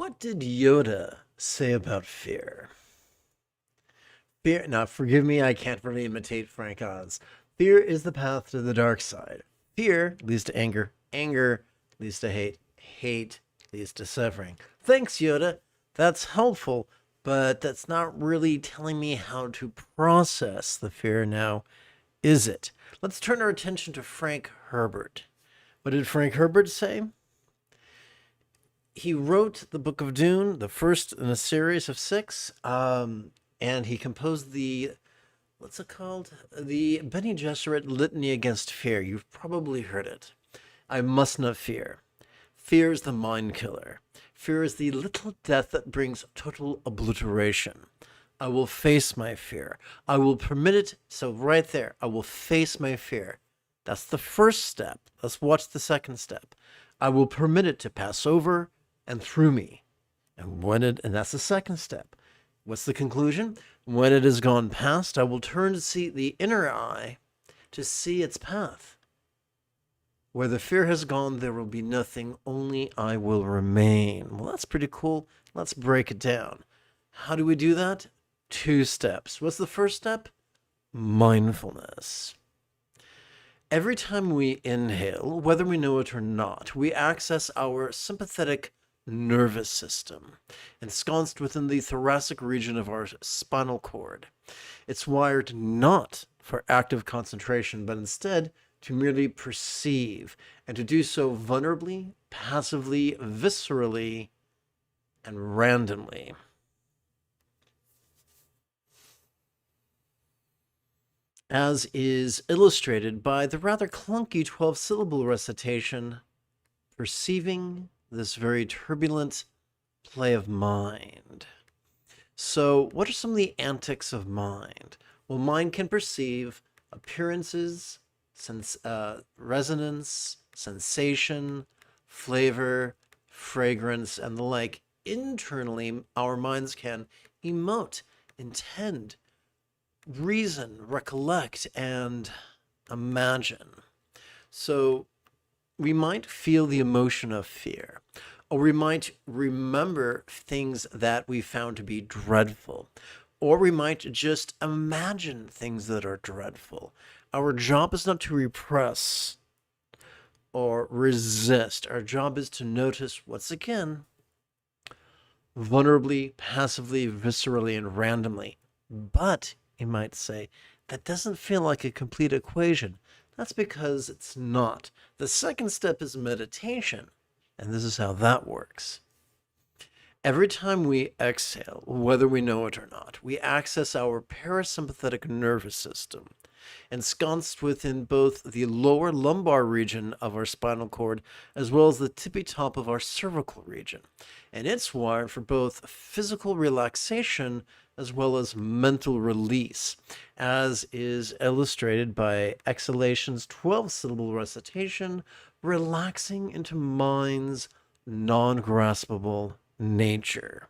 What did Yoda say about fear? Fear, now forgive me, I can't really imitate Frank Oz. Fear is the path to the dark side. Fear leads to anger. Anger leads to hate. Hate leads to suffering. Thanks, Yoda. That's helpful, but that's not really telling me how to process the fear now, is it? Let's turn our attention to Frank Herbert. What did Frank Herbert say? He wrote the Book of Dune, the first in a series of six, and he composed the what's it called? The Bene Gesserit Litany Against Fear. You've probably heard it. I must not fear. Fear is the mind killer. Fear is the little death that brings total obliteration. I will face my fear. I will permit it. So right there, I will face my fear. That's the first step. Let's watch the second step. I will permit it to pass over and through me. And that's the second step. What's the conclusion? When it has gone past, I will turn to see the inner eye to see its path. Where the fear has gone, there will be nothing, only I will remain. Well, that's pretty cool. Let's break it down. How do we do that? 2 steps. What's the first step? Mindfulness. Every time we inhale, whether we know it or not, we access our sympathetic nervous system, ensconced within the thoracic region of our spinal cord. It's wired not for active concentration, but instead to merely perceive, and to do so vulnerably, passively, viscerally, and randomly. As is illustrated by the rather clunky 12-syllable recitation, perceiving this very turbulent play of mind. So, what are some of the antics of mind? Well, mind can perceive appearances, resonance, sensation, flavor, fragrance, and the like. Internally, our minds can emote, intend, reason, recollect, and imagine. So, we might feel the emotion of fear, or we might remember things that we found to be dreadful, or we might just imagine things that are dreadful. Our job is not to repress or resist. Our job is to notice, once again, vulnerably, passively, viscerally, and randomly. But, you might say, that doesn't feel like a complete equation. That's because it's not. The second step is meditation, and this is how that works. Every time we exhale, whether we know it or not, we access our parasympathetic nervous system, ensconced within both the lower lumbar region of our spinal cord as well as the tippy top of our cervical region. And it's wired for both physical relaxation as well as mental release, as is illustrated by Exhalation's 12-syllable recitation, relaxing into mind's non-graspable nature.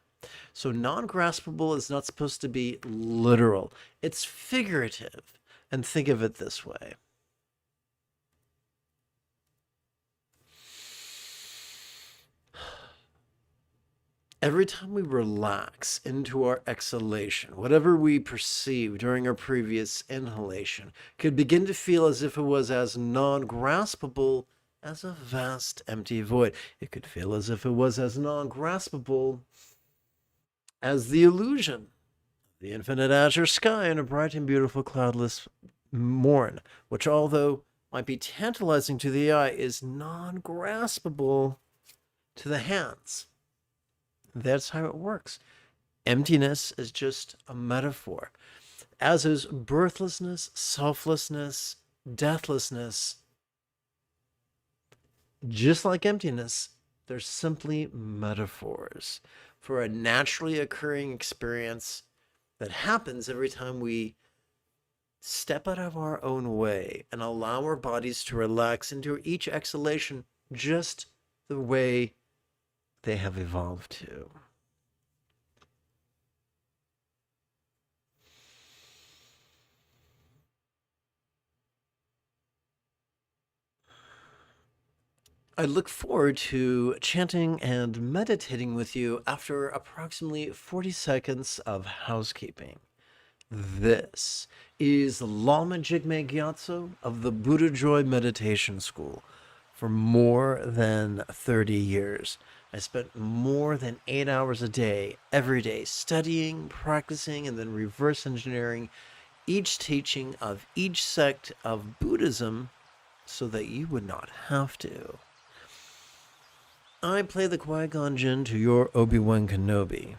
So non-graspable is not supposed to be literal. It's figurative. And think of it this way. Every time we relax into our exhalation, whatever we perceive during our previous inhalation could begin to feel as if it was as non-graspable as a vast empty void. It could feel as if it was as non-graspable as the illusion, the infinite azure sky and a bright and beautiful cloudless morn, which although might be tantalizing to the eye, is non-graspable to the hands. That's how it works. Emptiness is just a metaphor, as is birthlessness, selflessness, deathlessness. Just like emptiness, they're simply metaphors for a naturally occurring experience that happens every time we step out of our own way and allow our bodies to relax into each exhalation just the way they have evolved to. I look forward to chanting and meditating with you after approximately 40 seconds of housekeeping. This is Lama Jigme Gyatso of the Buddha Joy Meditation School. For more than 30 years, I spent more than 8 hours a day, every day, studying, practicing, and then reverse engineering each teaching of each sect of Buddhism so that you would not have to. I play the Qui-Gon Jinn to your Obi-Wan Kenobi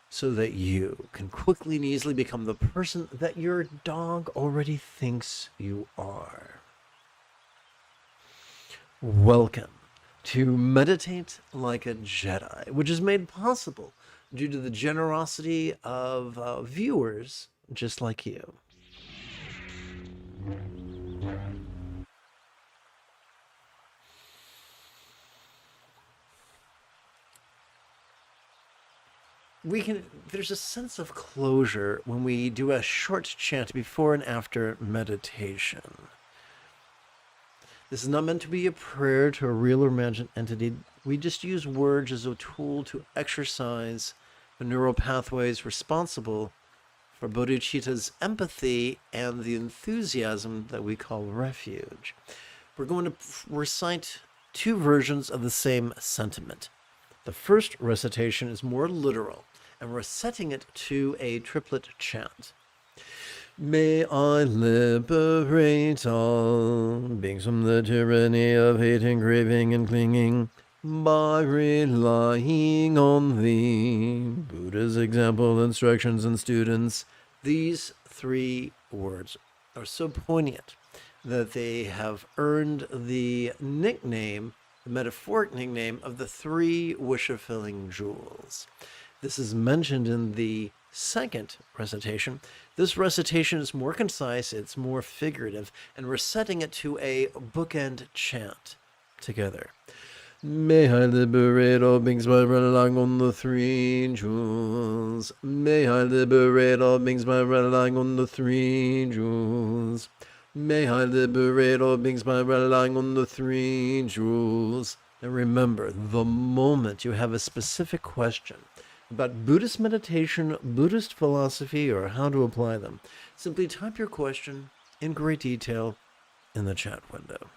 so that you can quickly and easily become the person that your dog already thinks you are. Welcome to Meditate Like a Jedi, which is made possible due to the generosity of viewers just like you. There's a sense of closure when we do a short chant before and after meditation. This is not meant to be a prayer to a real or imagined entity. We just use words as a tool to exercise the neural pathways responsible for bodhicitta's empathy and the enthusiasm that we call refuge. We're going to recite two versions of the same sentiment. The first recitation is more literal, and we're setting it to a triplet chant. May I liberate all beings from the tyranny of hating, craving, and clinging by relying on thee, Buddha's example, instructions, and students. These three words are so poignant that they have earned the nickname, the metaphoric nickname, of the three wish-fulfilling jewels. This is mentioned in the second recitation. This recitation is more concise, it's more figurative, and we're setting it to a bookend chant together. May I liberate all beings by relying on the three jewels. May I liberate all beings by relying on the three jewels. May I liberate all beings by relying on the three jewels. And remember, the moment you have a specific question about Buddhist meditation, Buddhist philosophy, or how to apply them, simply type your question in great detail in the chat window.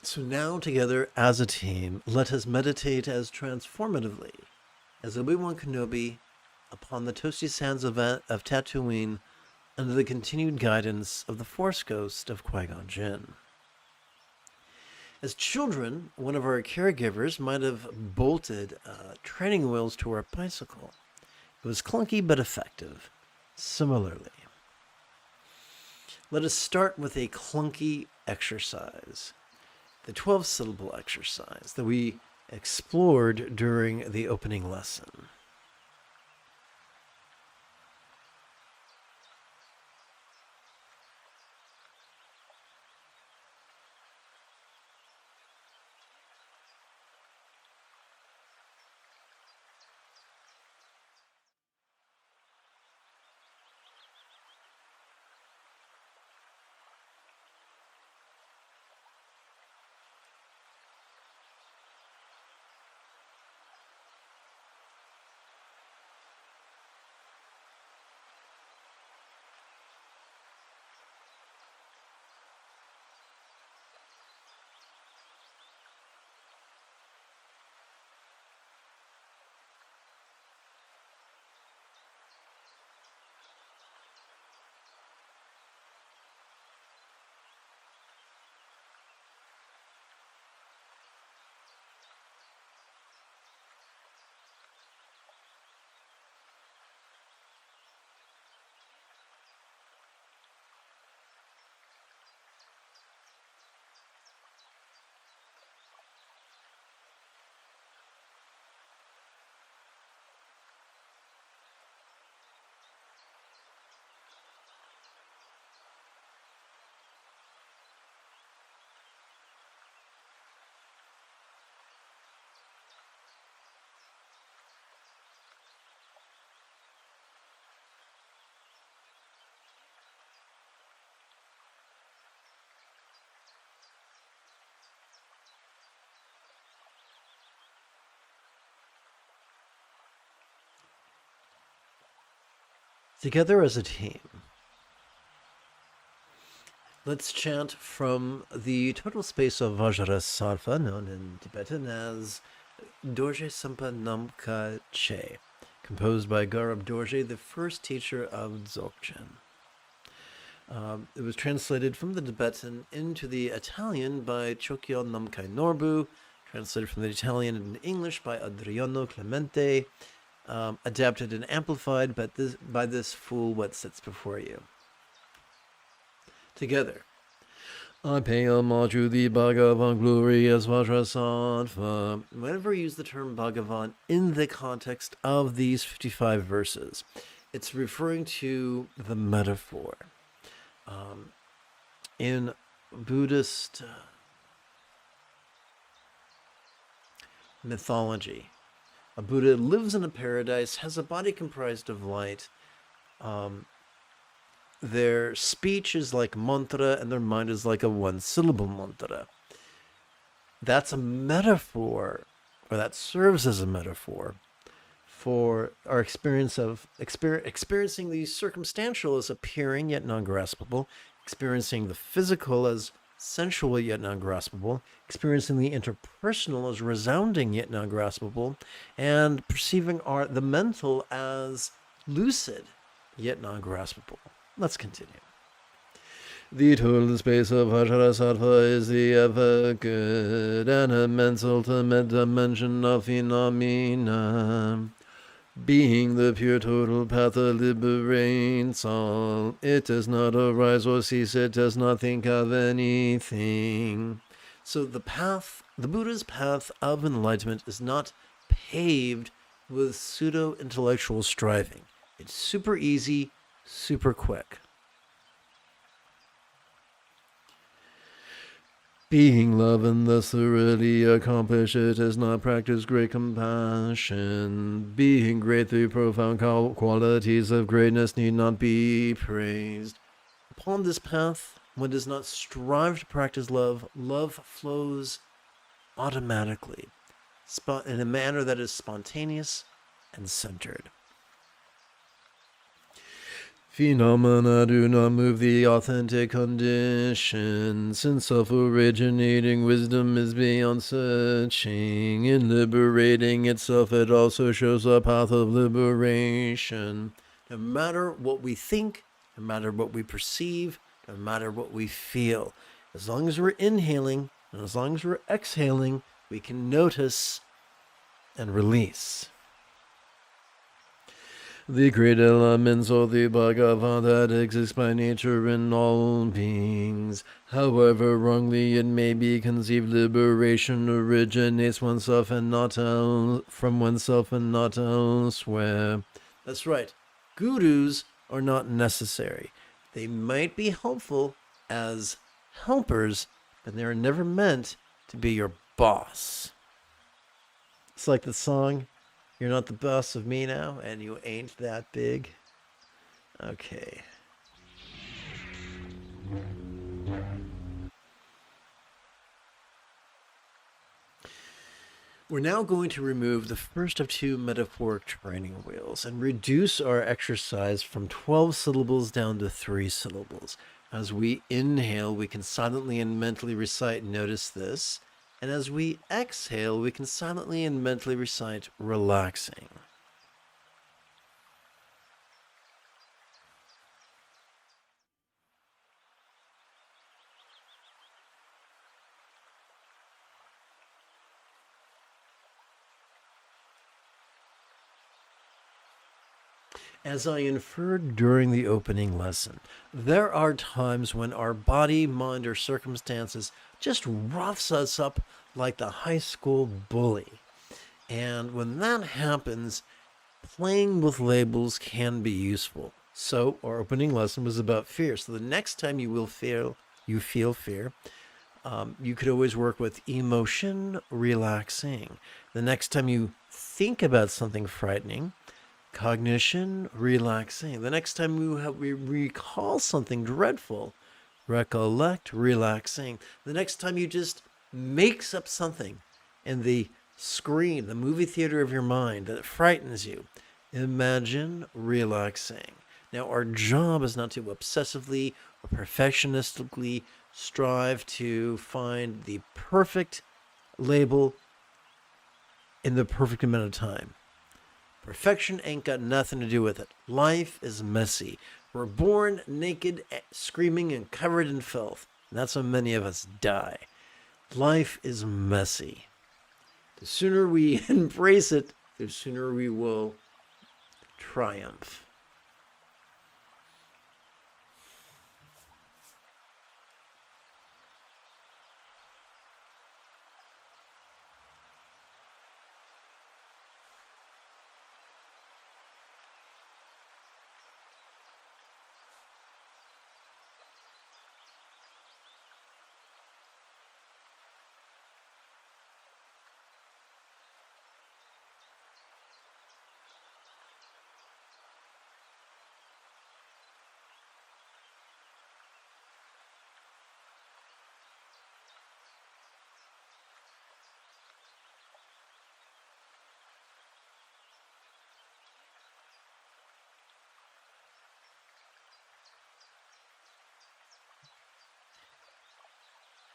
So now together as a team, let us meditate as transformatively as Obi-Wan Kenobi upon the toasty sands of Tatooine under the continued guidance of the Force Ghost of Qui-Gon Jinn. As children, one of our caregivers might have bolted training wheels to our bicycle. It was clunky but effective. Similarly, let us start with a clunky exercise, the 12-syllable exercise that we explored during the opening lesson. Together as a team, let's chant from the total space of Vajrasattva, known in Tibetan as Dorje Sampa Namka Che, composed by Garab Dorje, the first teacher of Dzogchen. It was translated from the Tibetan into the Italian by Chokyo Namkai Norbu, translated from the Italian into English by Adriano Clemente, adapted and amplified by this fool what sits before you. Together. I pay homage to the Bhagavan glorious Vajrasattva. Whenever you use the term Bhagavan in the context of these 55 verses, it's referring to the metaphor. In Buddhist mythology, a Buddha lives in a paradise, has a body comprised of light. Their speech is like mantra, and their mind is like a one-syllable mantra. That's a metaphor, or that serves as a metaphor for our experience of experiencing the circumstantial as appearing yet non-graspable, experiencing the physical as sensual yet non-graspable, experiencing the interpersonal as resounding yet non-graspable, and perceiving the mental as lucid yet non-graspable. Let's continue. The total space of Vajrasattva is the ever good and immense ultimate dimension of phenomena. Being the pure total path that liberates all, it does not arise or cease, it does not think of anything. So the Buddha's path of enlightenment is not paved with pseudo-intellectual striving. It's super easy, super quick. Being love and thus thoroughly accomplish it is not practice great compassion. Being great through profound qualities of greatness need not be praised. Upon this path, one does not strive to practice love. Love flows automatically, in a manner that is spontaneous and centered. Phenomena do not move the authentic condition, since self-originating wisdom is beyond searching. In liberating itself, it also shows a path of liberation. No matter what we think, no matter what we perceive, no matter what we feel, as long as we're inhaling and as long as we're exhaling, we can notice and release. The great elements of the Bhagavan that exist by nature in all beings. However wrongly it may be conceived, liberation originates oneself and not from oneself and not elsewhere. That's right. Gurus are not necessary. They might be helpful as helpers, but they are never meant to be your boss. It's like the song, "You're not the boss of me now, and you ain't that big." Okay. We're now going to remove the first of two metaphoric training wheels and reduce our exercise from 12 syllables down to 3 syllables. As we inhale, we can silently and mentally recite, "Notice this." And as we exhale, we can silently and mentally recite, "Relaxing." As I inferred during the opening lesson, there are times when our body, mind, or circumstances just roughs us up like the high school bully. And when that happens, playing with labels can be useful. So our opening lesson was about fear. So the next time you feel fear, you could always work with emotion, relaxing. The next time you think about something frightening, cognition, relaxing. The next time we recall something dreadful, recollect, relaxing. The next time you just makes up something in the screen, the movie theater of your mind that frightens you, imagine, relaxing. Now, our job is not to obsessively or perfectionistically strive to find the perfect label in the perfect amount of time. Perfection ain't got nothing to do with it. Life is messy. We're born naked, screaming, and covered in filth. And that's how many of us die. Life is messy. The sooner we embrace it, the sooner we will triumph.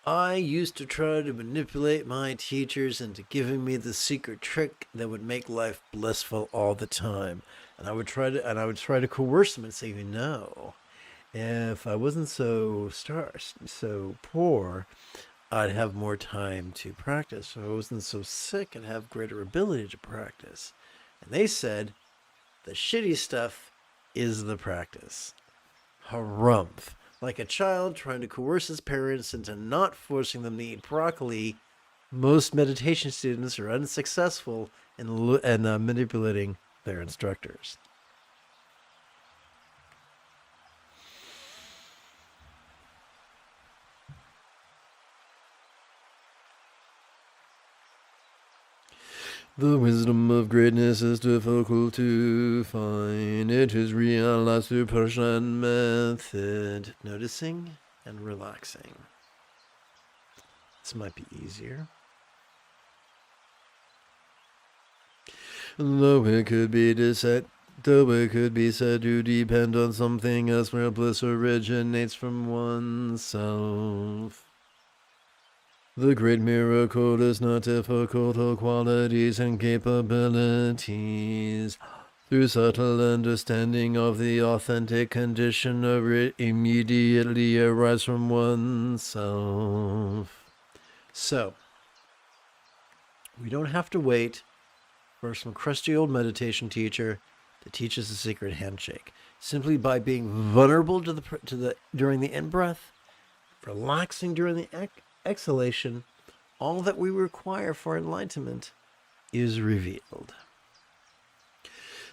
I used to try to manipulate my teachers into giving me the secret trick that would make life blissful all the time. And I would try to coerce them and say, if I wasn't so poor, I'd have more time to practice. If I wasn't so sick, I'd have greater ability to practice. And they said, the shitty stuff is the practice. Harumph. Like a child trying to coerce his parents into not forcing them to eat broccoli, most meditation students are unsuccessful in manipulating their instructors. The wisdom of greatness is difficult to find. It is realized through Persian method. Noticing and relaxing. This might be easier. Though it could be said to depend on something else where bliss originates from oneself. The great miracle is not difficult qualities and capabilities. Through subtle understanding of the authentic condition of it immediately arise from oneself. So, we don't have to wait for some crusty old meditation teacher to teach us the secret handshake. Simply by being vulnerable to the during the in-breath, relaxing during the exhalation, all that we require for enlightenment is revealed.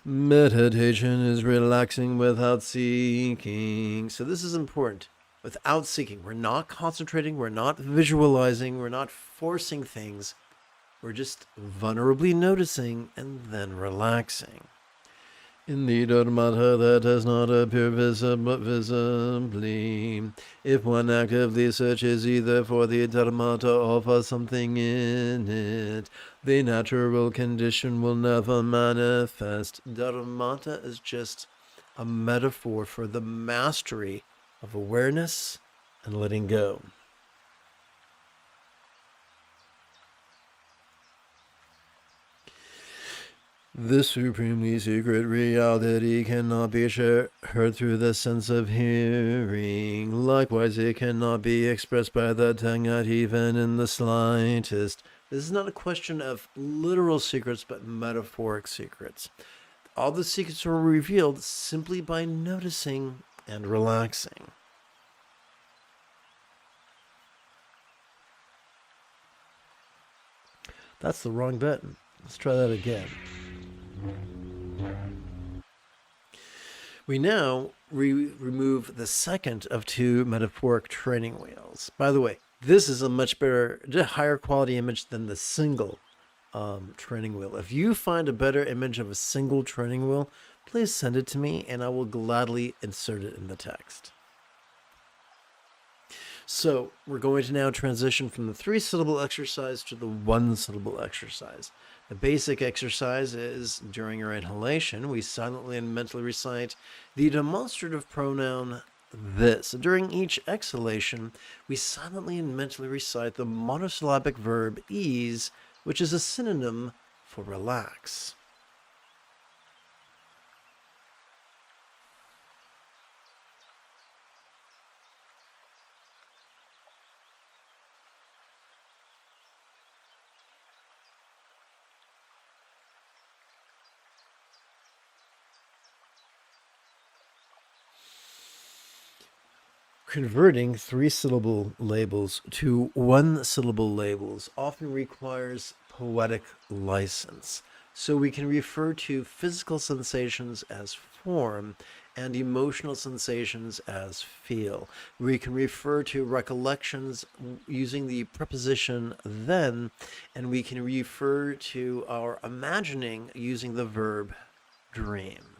Meditation is relaxing without seeking. So this is important. Without seeking. We're not concentrating. We're not visualizing. We're not forcing things. We're just vulnerably noticing and then relaxing. In the dharmata that does not appear visibly, if one actively searches either for the dharmata or for something in it, the natural condition will never manifest. Dharmata is just a metaphor for the mastery of awareness and letting go. This supremely secret reality cannot be heard through the sense of hearing. Likewise, it cannot be expressed by the tongue, not even in the slightest. This is not a question of literal secrets, but metaphoric secrets. All the secrets are revealed simply by noticing and relaxing. That's the wrong button. Let's try that again. We now remove the second of two metaphoric training wheels. By the way, this is a much better, higher quality image than the single training wheel. If you find a better image of a single training wheel, please send it to me and I will gladly insert it in the text. So we're going to now transition from the 3-syllable exercise to the 1-syllable exercise. The basic exercise is during our inhalation, we silently and mentally recite the demonstrative pronoun this. During each exhalation, we silently and mentally recite the monosyllabic verb ease, which is a synonym for relax. Converting three-syllable labels to one-syllable labels often requires poetic license, so we can refer to physical sensations as form and emotional sensations as feel. We can refer to recollections using the preposition then, and we can refer to our imagining using the verb dream.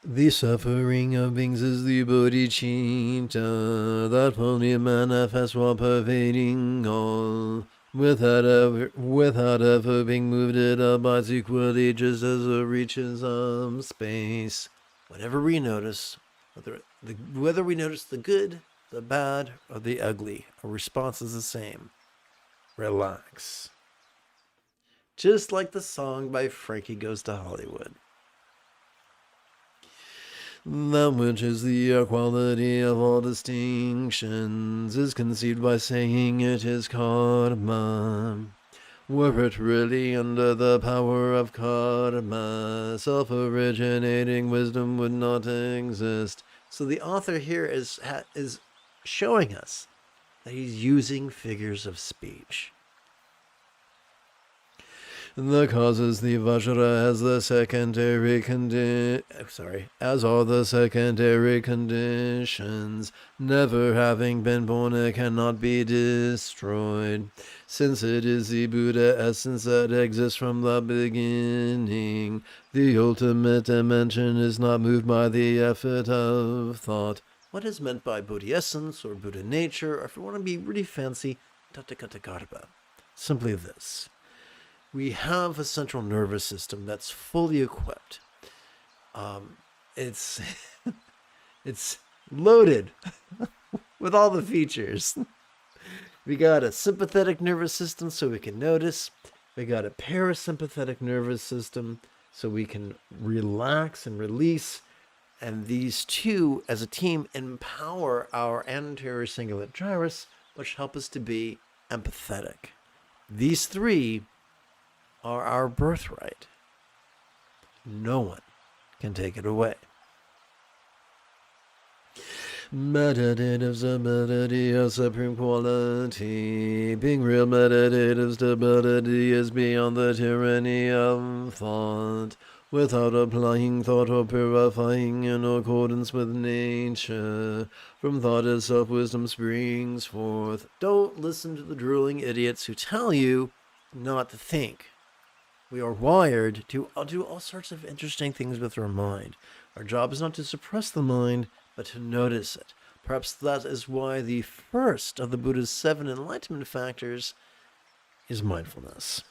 The suffering of beings is the bodhicitta that only manifests while pervading all. Without ever being moved, it abides equally just as it reaches space. Whenever we notice, whether we notice the good, the bad, or the ugly, our response is the same. Relax. Just like the song by Frankie Goes to Hollywood. That which is the equality of all distinctions is conceived by saying it is karma. Were it really under the power of karma, self-originating wisdom would not exist. So the author here is showing us that he's using figures of speech. The causes the Vajra as the secondary as are the secondary conditions. Never having been born, it cannot be destroyed, since it is the Buddha essence that exists from the beginning. The ultimate dimension is not moved by the effort of thought. What is meant by Buddha essence or Buddha nature, or if you want to be really fancy, Tathagata. Simply this. We have a central nervous system that's fully equipped. It's it's loaded with all the features. We got a sympathetic nervous system so we can notice. We got a parasympathetic nervous system so we can relax and release. And these two, as a team, empower our anterior cingulate gyrus, which help us to be empathetic. These three are our birthright. No one can take it away. Meditative stability of supreme quality. Being real meditative stability is beyond the tyranny of thought. Without applying thought or purifying in accordance with nature. From thought itself, wisdom springs forth. Don't listen to the drooling idiots who tell you not to think. We are wired to do all sorts of interesting things with our mind. Our job is not to suppress the mind, but to notice it. Perhaps that is why the first of the Buddha's 7 enlightenment factors is mindfulness.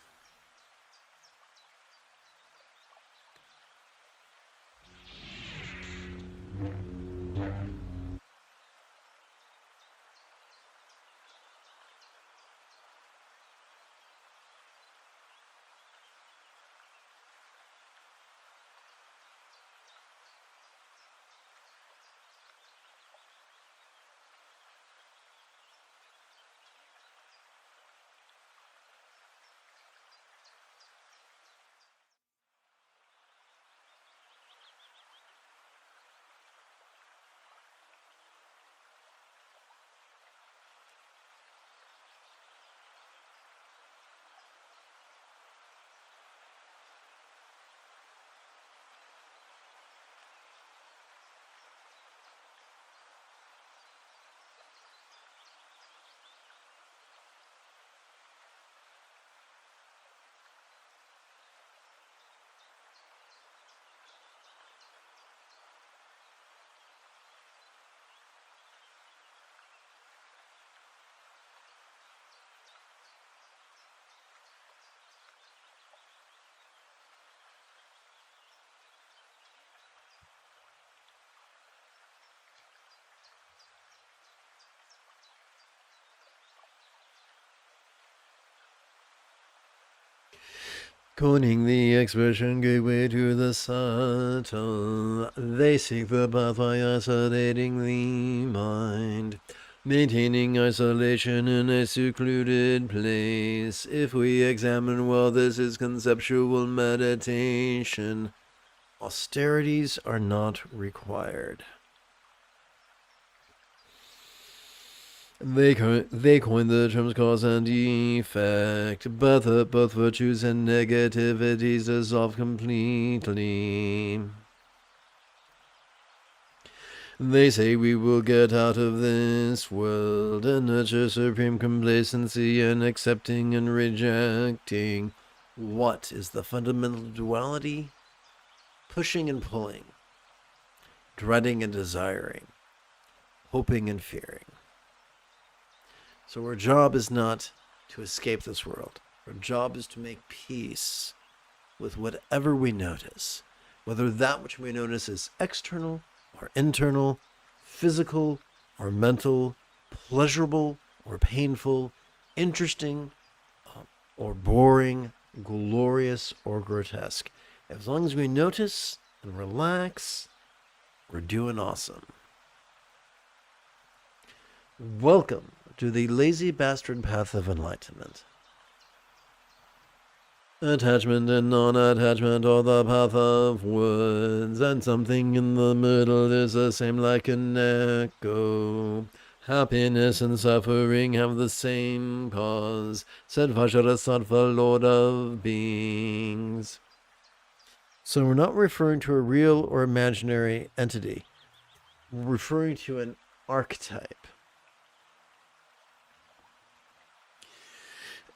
Coining the expression gateway to the subtle, they seek the path by isolating the mind, maintaining isolation in a secluded place. If we examine well, this is conceptual meditation. Austerities are not required. They coined the terms cause and effect, but both virtues and negativities dissolve completely. They say we will get out of this world and nurture supreme complacency and accepting and rejecting. What is the fundamental duality? Pushing and pulling, dreading and desiring, hoping and fearing. So our job is not to escape this world. Our job is to make peace with whatever we notice, whether that which we notice is external or internal, physical or mental, pleasurable or painful, interesting or boring, glorious or grotesque. As long as we notice and relax, we're doing awesome. Welcome to the lazy bastard path of enlightenment. Attachment and non-attachment are the path of woods, and something in the middle is the same like an echo. Happiness and suffering have the same cause, said Vajrasattva, Lord of Beings. So we're not referring to a real or imaginary entity. We're referring to an archetype.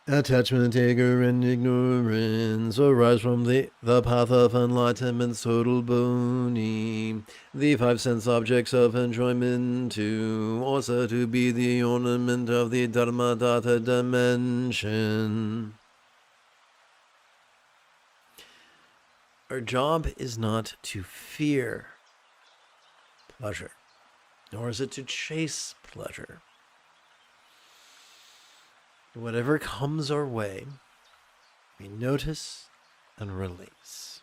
Attachment, anger, and ignorance arise from the path of enlightenment's total bony. The five sense objects of enjoyment too, also to be the ornament of the Dharmadhata dimension. Our job is not to fear pleasure, nor is it to chase pleasure. Whatever comes our way, we notice and release.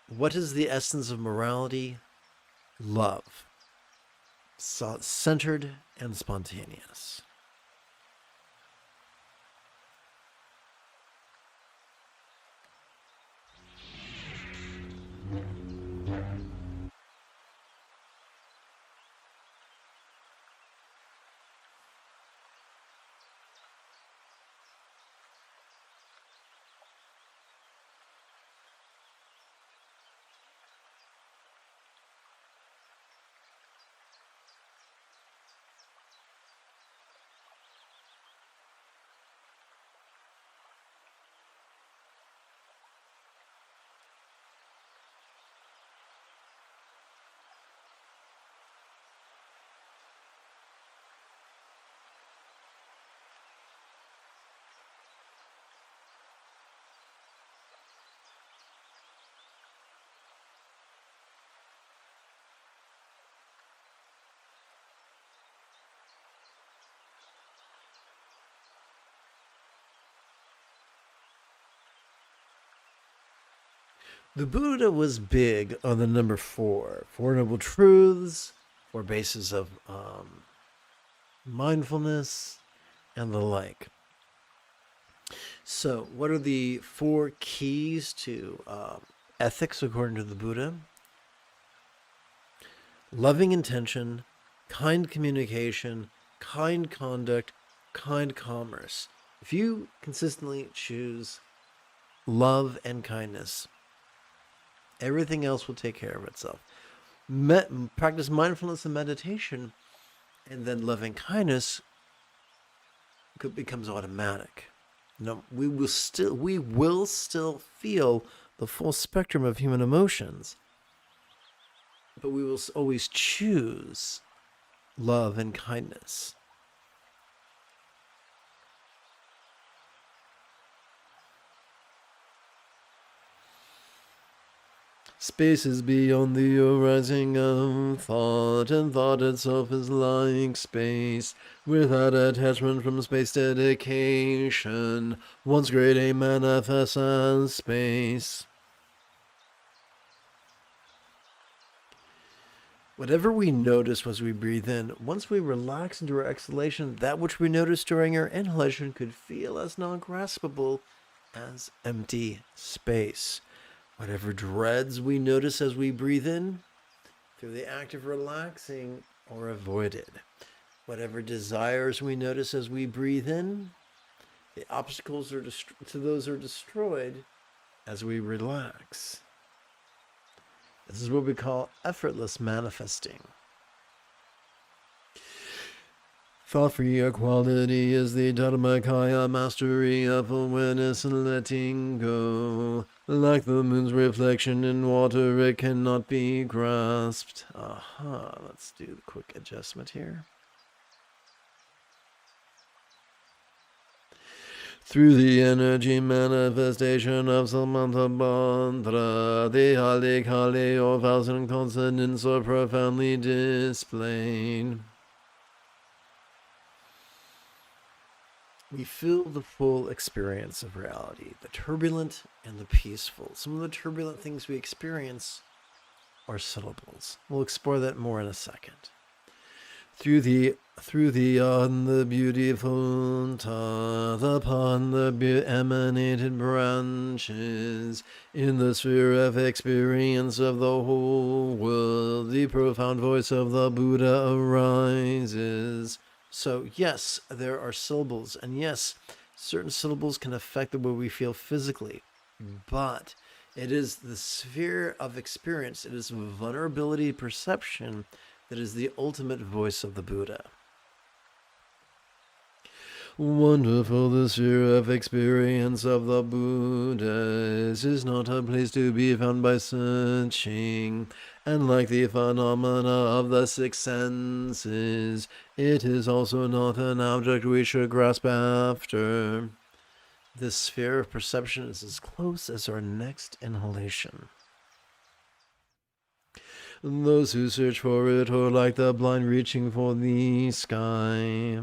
What is the essence of morality? Love. Centered and spontaneous. The Buddha was big on the number 4. 4 Noble Truths, 4 bases of mindfulness, and the like. So, what are the 4 keys to ethics according to the Buddha? Loving intention, kind communication, kind conduct, kind commerce. If you consistently choose love and kindness, everything else will take care of itself. Practice mindfulness and meditation, and then loving kindness becomes automatic. No, we will still feel the full spectrum of human emotions, but we will always choose love and kindness. Space is beyond the arising of thought, and thought itself is like space, without attachment from space dedication. Once great A manifests as space. Whatever we notice as we breathe in, once we relax into our exhalation, that which we notice during our inhalation could feel as non-graspable as empty space. Whatever dreads we notice as we breathe in, through the act of relaxing, are avoided. Whatever desires we notice as we breathe in, the obstacles to those are destroyed as we relax. This is what we call effortless manifesting. Thought-free equality is the Dharmakaya mastery of awareness and letting go. Like the moon's reflection in water, it cannot be grasped. Let's do the quick adjustment here. Through the energy manifestation of Samantha Mantra, the Hale Kale or thousand consonants are profoundly displayed. We feel the full experience of reality, the turbulent and the peaceful. Some of the turbulent things we experience are syllables. We'll explore that more in a second. Through the on the beautiful path, upon the emanated branches, in the sphere of experience of the whole world, the profound voice of the Buddha arises. So yes, there are syllables, and yes, certain syllables can affect the way we feel physically, but it is the sphere of experience, it is vulnerability perception that is the ultimate voice of the Buddha. Wonderful the sphere of experience of the Buddhas is not a place to be found by searching, and like the phenomena of the six senses, it is also not an object we should grasp after. This sphere of perception is as close as our next inhalation. Those who search for it are like the blind reaching for the sky.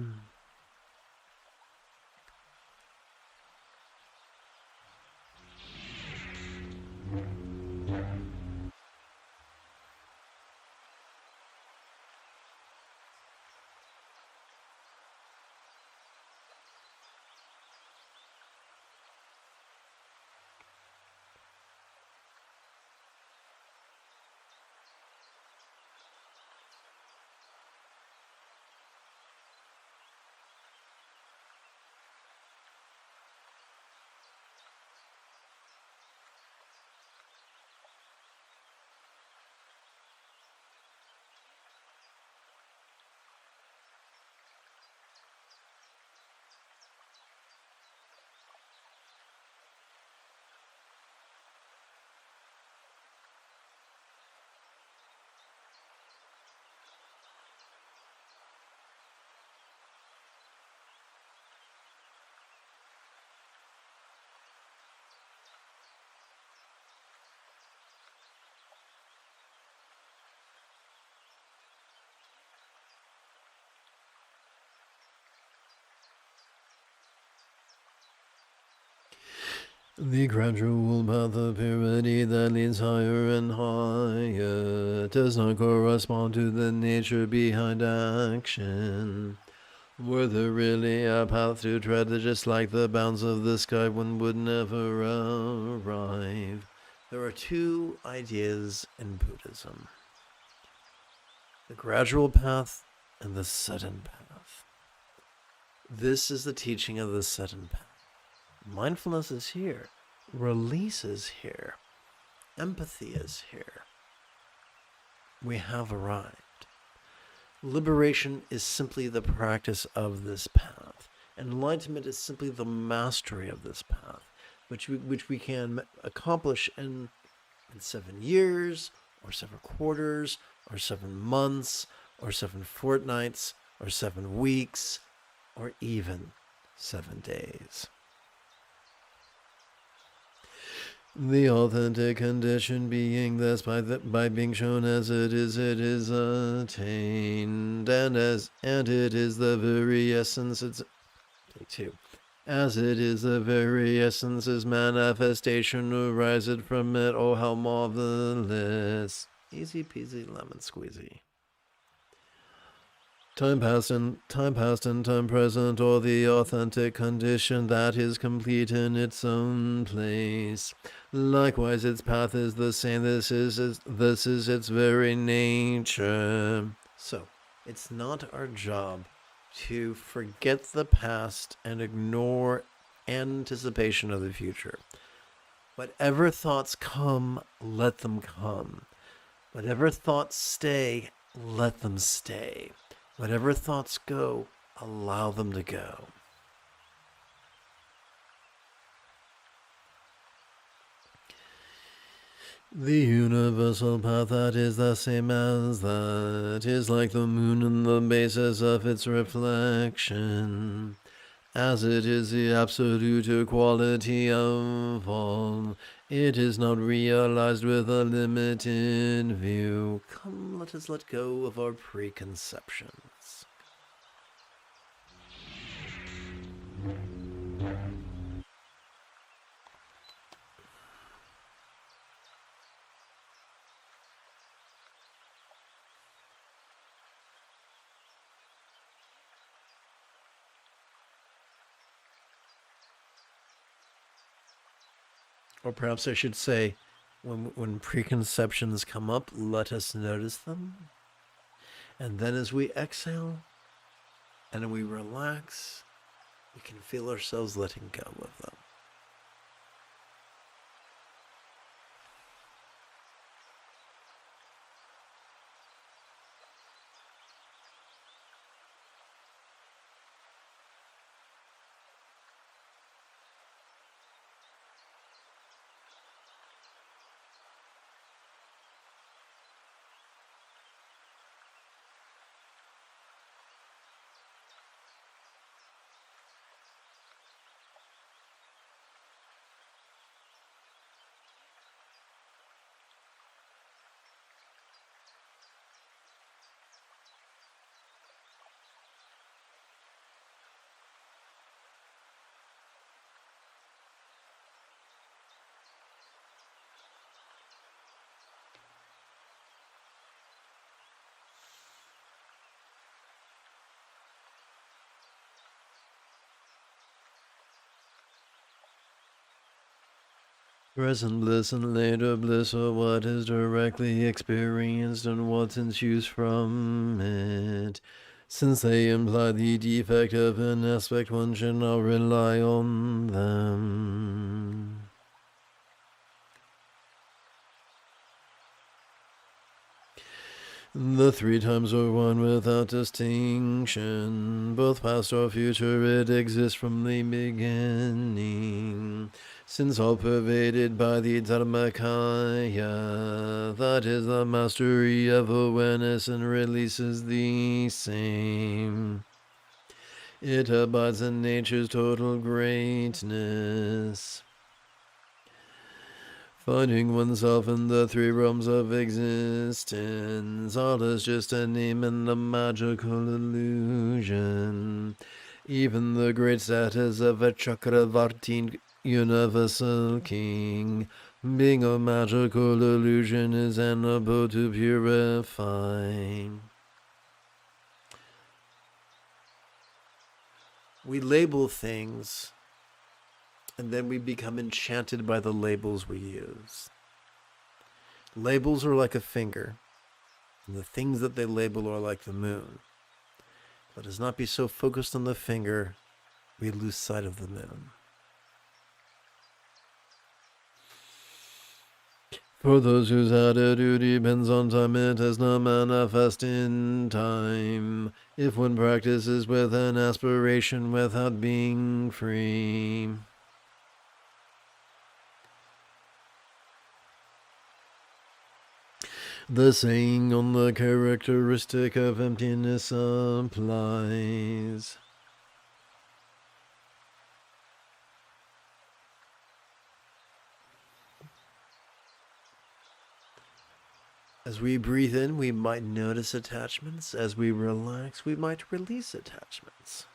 The gradual path of purity that leads higher and higher does not correspond to the nature behind action. Were there really a path to tread just like the bounds of the sky, one would never arrive. There are two ideas in Buddhism: the gradual path and the sudden path. This is the teaching of the sudden path. Mindfulness is here. Release is here. Empathy is here. We have arrived. Liberation is simply the practice of this path. Enlightenment is simply the mastery of this path, which we can accomplish in 7 years, or 7 quarters, or 7 months, or 7 fortnights, or 7 weeks, or even 7 days. The authentic condition being this by being shown as it is attained, and it is the very essence. It's take two. As it is the very essence's manifestation ariseth from it. Oh, how marvelous! Easy peasy lemon squeezy. Time past and time present, or the authentic condition that is complete in its own place. Likewise, its path is the same. This is its very nature. So, it's not our job to forget the past and ignore anticipation of the future. Whatever thoughts come, let them come. Whatever thoughts stay, let them stay. Whatever thoughts go, allow them to go. The universal path that is the same as that is like the moon in the basis of its reflection. As it is the absolute equality of all, it is not realized with a limited view. Come, let us let go of our preconceptions. Or perhaps I should say, when preconceptions come up, let us notice them. And then as we exhale and we relax, we can feel ourselves letting go of them. Present bliss and later bliss are what is directly experienced and what ensues from it. Since they imply the defect of an aspect, one should not rely on them. The three times are one without distinction, both past or future, it exists from the beginning. Since all pervaded by the Dharmakaya, that is the mastery of awareness and releases the same. It abides in nature's total greatness. Finding oneself in the three realms of existence, all is just a name and a magical illusion. Even the great status of a Chakravartin universal king, being a magical illusion, is an abode to purify. We label things, and then we become enchanted by the labels we use. Labels are like a finger, and the things that they label are like the moon. Let us not be so focused on the finger, we lose sight of the moon. For those whose attitude depends on time, it does not manifest in time. If one practices with an aspiration without being free, the saying on the characteristic of emptiness applies. As we breathe in, we might notice attachments. As we relax, we might release attachments.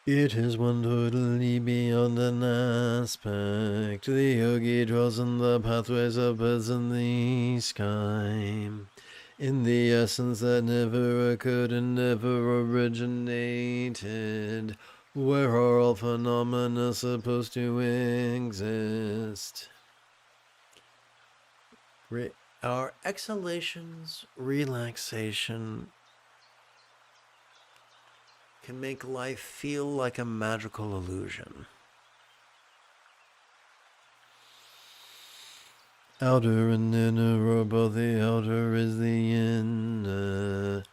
It is one totally beyond an aspect. The yogi draws in the pathways of birds in the sky. In the essence that never occurred and never originated. Where are all phenomena supposed to exist? Our exhalations, relaxation, can make life feel like a magical illusion. Outer and inner, or both the outer is the inner.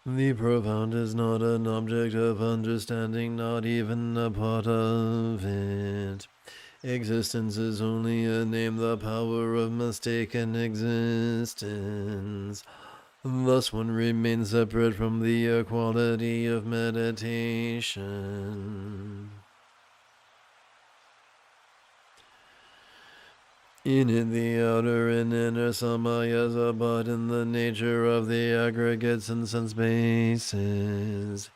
The profound is not an object of understanding, not even a part of it. Existence is only a name, the power of mistaken existence. Thus one remains separate from the equality of meditation. In it the outer and inner samayas abide in the nature of the aggregates and sense bases.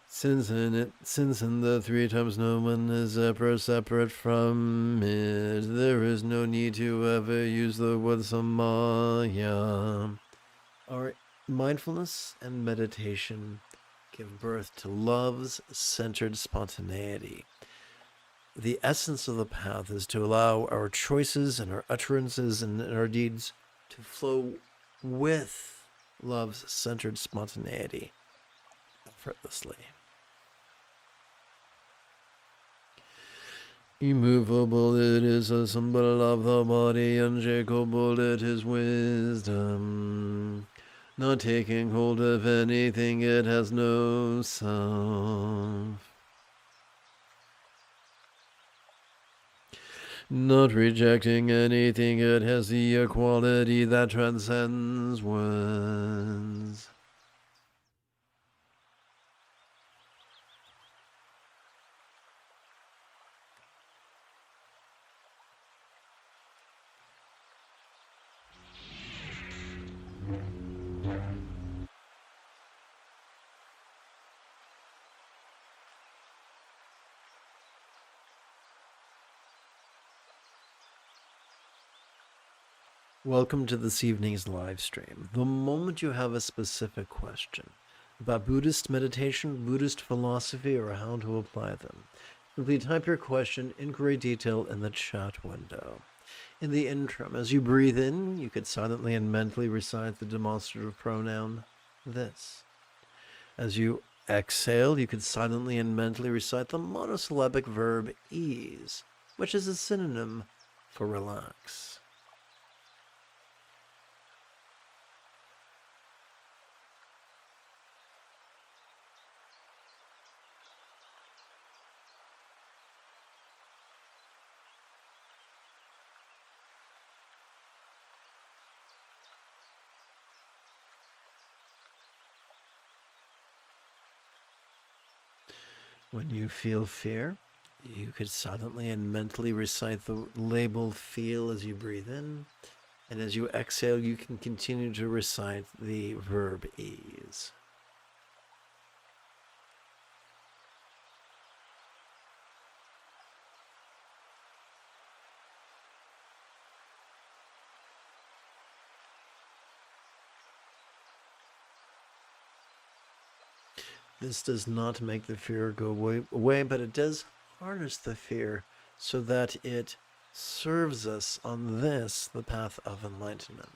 Since in the three times no one is ever separate from it, there is no need to ever use the word samaya. Our mindfulness and meditation give birth to love's centered spontaneity. The essence of the path is to allow our choices and our utterances and our deeds to flow with love's centered spontaneity effortlessly. Immovable, it is a symbol of the body, unshakable, it is wisdom. Not taking hold of anything, it has no self. Not rejecting anything, it has the equality that transcends words. Welcome to this evening's live stream. The moment you have a specific question about Buddhist meditation, Buddhist philosophy, or how to apply them, simply type your question in great detail in the chat window. In the interim, as you breathe in, you could silently and mentally recite the demonstrative pronoun this. As you exhale, you could silently and mentally recite the monosyllabic verb ease, which is a synonym for relax. When you feel fear, You could silently and mentally recite the label feel as you breathe in, and as you exhale, you can continue to recite the verb ease. This does not make the fear go away, but it does harness the fear so that it serves us on this, the path of enlightenment.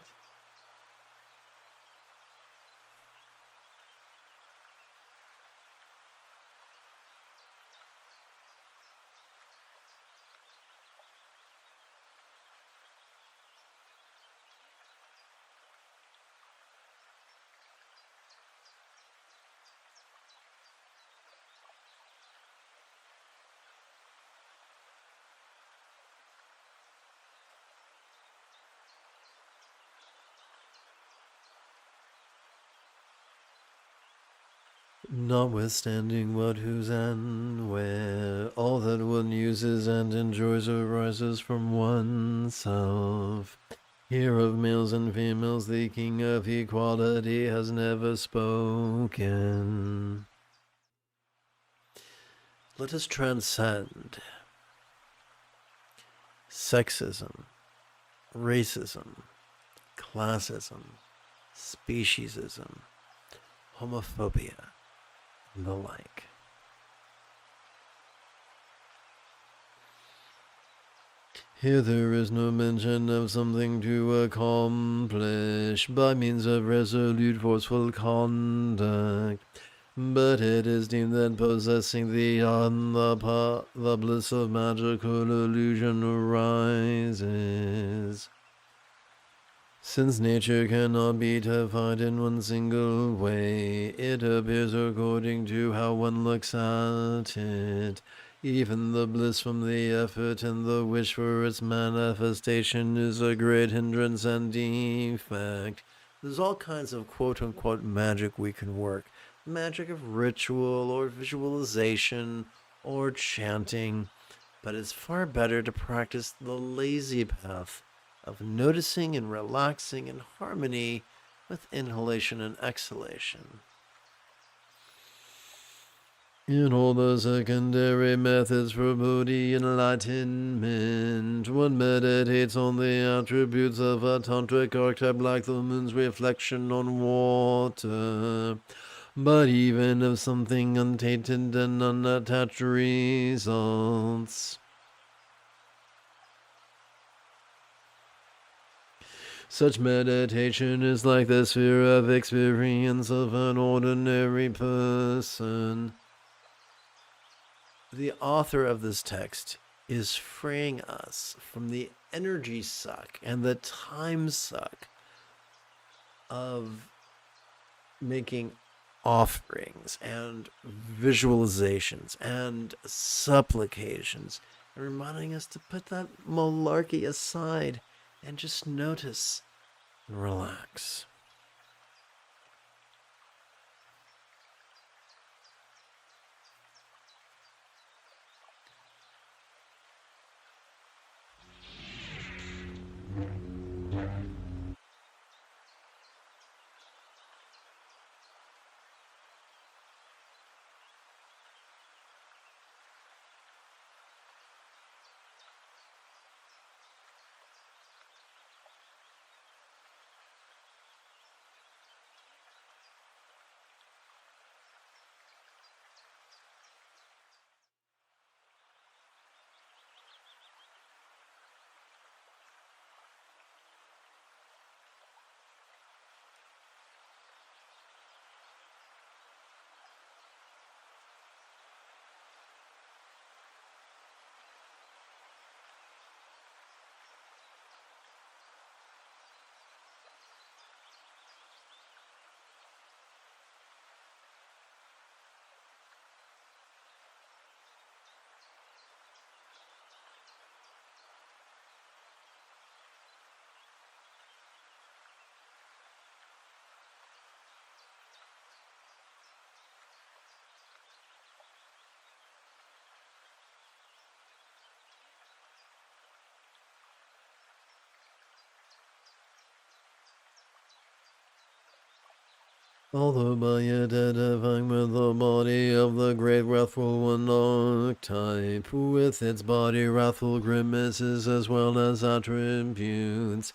Notwithstanding what, whose, and where, all that one uses and enjoys arises from oneself. Here of males and females, the king of equality has never spoken. Let us transcend sexism, racism, classism, speciesism, homophobia, and the like. Here there is no mention of something to accomplish by means of resolute, forceful conduct, but it is deemed that possessing the bliss of magical illusion arises. Since nature cannot be defined in one single way, it appears according to how one looks at it. Even the bliss from the effort and the wish for its manifestation is a great hindrance and defect. There's all kinds of quote-unquote magic we can work. Magic of ritual or visualization or chanting. But it's far better to practice the lazy path of noticing and relaxing in harmony with inhalation and exhalation. In all the secondary methods for Bodhi enlightenment, one meditates on the attributes of a tantric archetype like the moon's reflection on water. But even if something untainted and unattached results, such meditation is like the sphere of experience of an ordinary person. The author of this text is freeing us from the energy suck and the time suck of making offerings and visualizations and supplications, and reminding us to put that malarkey aside and just notice and relax. Although by identifying with the body of the great wrathful one archetype, with its body wrathful grimaces as well as attributes,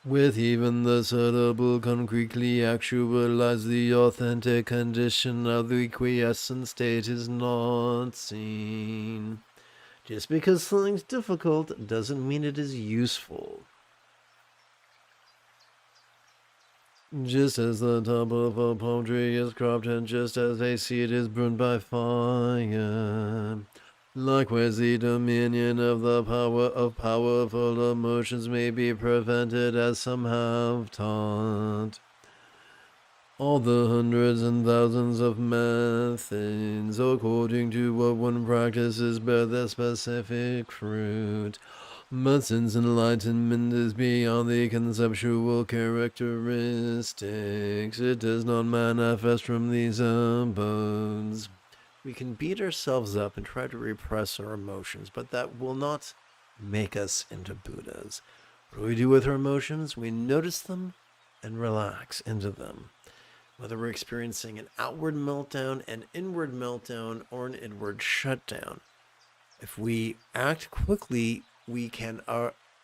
with even the suitable concretely actualize the authentic condition of the quiescent state is not seen. Just because something's difficult doesn't mean it is useful. Just as the top of a palm tree is cropped, and just as a seed is burned by fire, likewise the dominion of the power of powerful emotions may be prevented, as some have taught. All the hundreds and thousands of methods, according to what one practices, bear the specific fruit. But since enlightenment is beyond the conceptual characteristics, it does not manifest from these abodes. We can beat ourselves up and try to repress our emotions, but that will not make us into Buddhas. What do we do with our emotions? We notice them and relax into them. Whether we're experiencing an outward meltdown, an inward meltdown, or an inward shutdown. If we act quickly, we can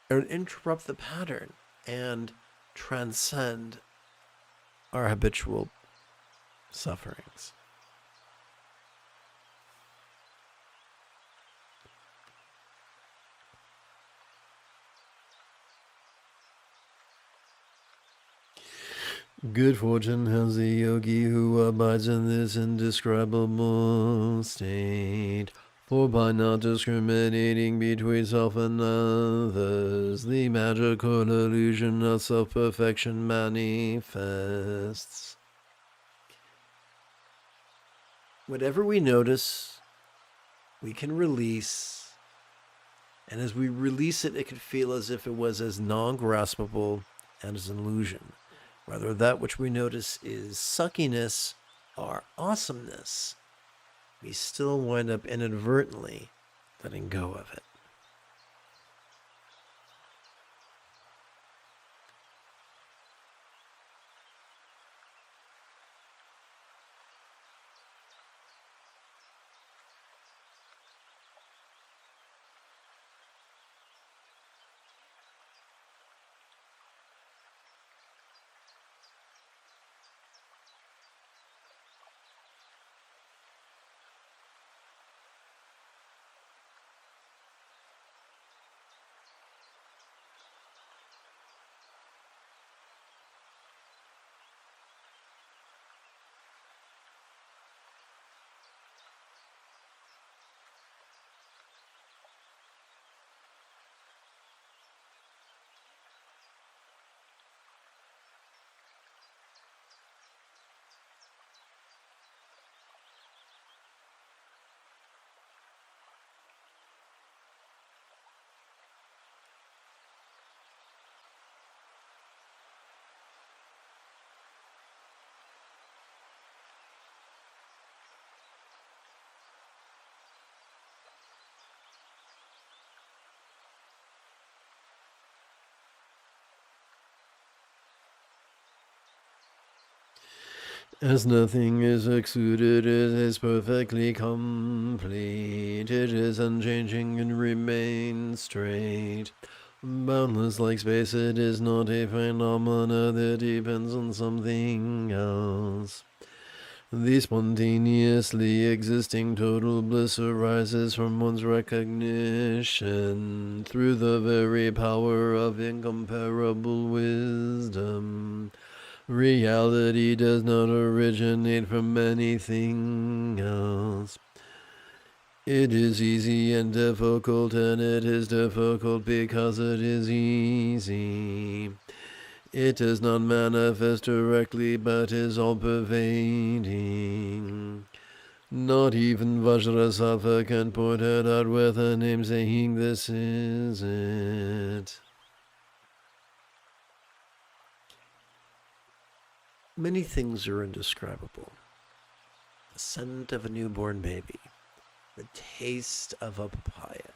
interrupt the pattern and transcend our habitual sufferings. Good fortune has the yogi who abides in this indescribable state. For by not discriminating between self and others, the magical illusion of self-perfection manifests. Whatever we notice, we can release. And as we release it, it can feel as if it was as non-graspable and as an illusion. Whether that which we notice is suckiness or awesomeness, we still wind up inadvertently letting go of it. As nothing is excluded, it is perfectly complete. It is unchanging and remains straight. Boundless like space, it is not a phenomena that depends on something else. The spontaneously existing total bliss arises from one's recognition through the very power of incomparable wisdom. Reality does not originate from anything else. It is easy and difficult, and it is difficult because it is easy. It does not manifest directly, but is all-pervading. Not even Vajrasattva can point it out with a name, saying, "This is it." Many things are indescribable. The scent of a newborn baby, the taste of a papaya.